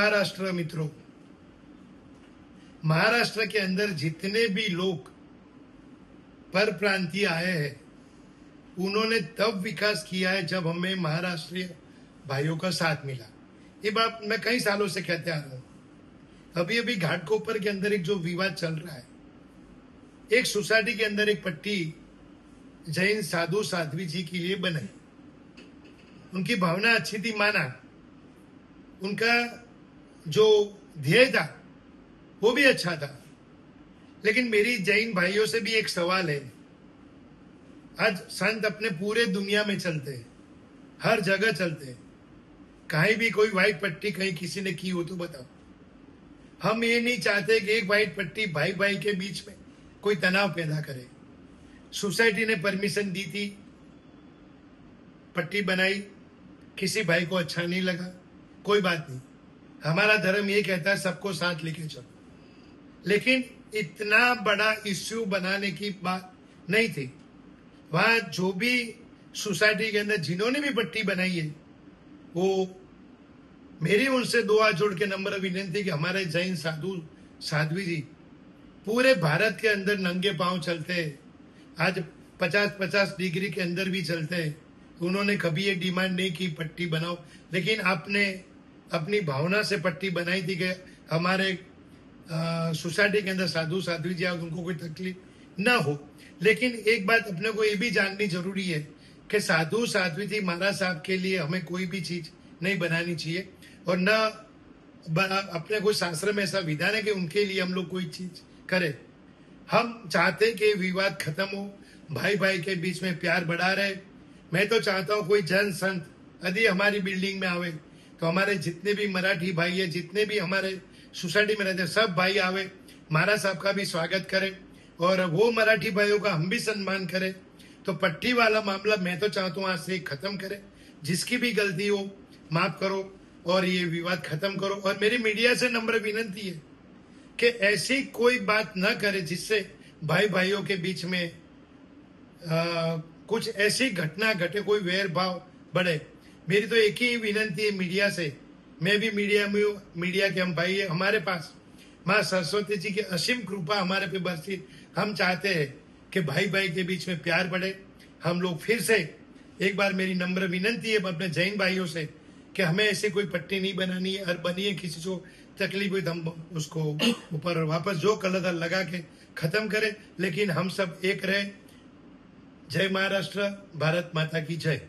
महाराष्ट्र मित्रों, महाराष्ट्र के अंदर जितने भी लोग पर प्रांतीय आए हैं उन्होंने तब विकास किया है जब हमें महाराष्ट्रीय भाइयों का साथ मिला। ये बात मैं कई सालों से कहते आ रहा हूं। अभी अभी घाटकोपर के अंदर एक जो विवाद चल रहा है, एक सोसाइटी के अंदर एक पट्टी जैन साधु साध्वी जी के लिए बनाई। उनकी भावना अच्छी थी, माना, उनका जो ध्येय था वो भी अच्छा था, लेकिन मेरी जैन भाइयों से भी एक सवाल है। आज संत अपने पूरे दुनिया में चलते हैं, हर जगह चलते हैं, कहीं भी कोई व्हाइट पट्टी कहीं किसी ने की हो तो बताओ। हम ये नहीं चाहते कि एक व्हाइट पट्टी भाई भाई के बीच में कोई तनाव पैदा करे। सोसाइटी ने परमिशन दी थी, पट्टी बनाई, किसी भाई को अच्छा नहीं लगा, कोई बात नहीं। हमारा धर्म ये कहता है सबको साथ लेके चलो, लेकिन इतना बड़ा इश्यू बनाने की बात नहीं थी। वहां जो भी सोसाइटी के अंदर जिन्होंने भी पट्टी बनाई है, वो मेरी उनसे दो हाथ जोड़ के नम्र विनती कि हमारे जैन साधु साध्वी जी पूरे भारत के अंदर नंगे पांव चलते हैं, आज 50-50 डिग्री के अंदर भी चलते हैं। उन्होंने कभी ये डिमांड नहीं की पट्टी बनाओ, लेकिन आपने अपनी भावना से पट्टी बनाई थी कि हमारे सोसाइटी के अंदर साधु साध्वी जी उनको कोई तकलीफ ना हो। लेकिन एक बात अपने को ये भी जाननी जरूरी है कि साधु साध्वी जी महाराज साहब के लिए हमें कोई भी चीज नहीं बनानी चाहिए, और न अपने कोई शास्त्र में ऐसा विधान है कि उनके लिए हम लोग कोई चीज करें। हम चाहते कि विवाद खत्म हो, भाई भाई के बीच में प्यार बढ़ा रहे। मैं तो चाहता हूँ कोई जन संत यदि हमारी बिल्डिंग में आवे तो हमारे जितने भी मराठी भाई है, जितने भी हमारे सोसाइटी में रहते हैं, सब भाई आवे, महाराज साहब का भी स्वागत करें और वो मराठी भाइयों का हम भी सम्मान करें। तो पट्टी वाला मामला मैं तो चाहता हूँ आज से खत्म करें। जिसकी भी गलती हो माफ करो और ये विवाद खत्म करो। और मेरी मीडिया से नम्र विनती है कि ऐसी कोई बात न करे जिससे भाई भाइयों के बीच में कुछ ऐसी घटना घटे, कोई वैर भाव बढ़े। मेरी तो एक ही विनती है मीडिया से, मैं भी मीडिया के हम भाई है, हमारे पास माँ सरस्वती जी की असीम कृपा हमारे पे बरसी। हम चाहते हैं कि भाई भाई के बीच में प्यार बढ़े। हम लोग फिर से एक बार मेरी नम्र विनती है अपने जैन भाइयों से कि हमें ऐसी कोई पट्टी नहीं बनानी है, और बनी है किसी को तकलीफ हुई तो हम उसको ऊपर वापस जो कलर लगा के खत्म करें, लेकिन हम सब एक रहे। जय महाराष्ट्र, भारत माता की जय।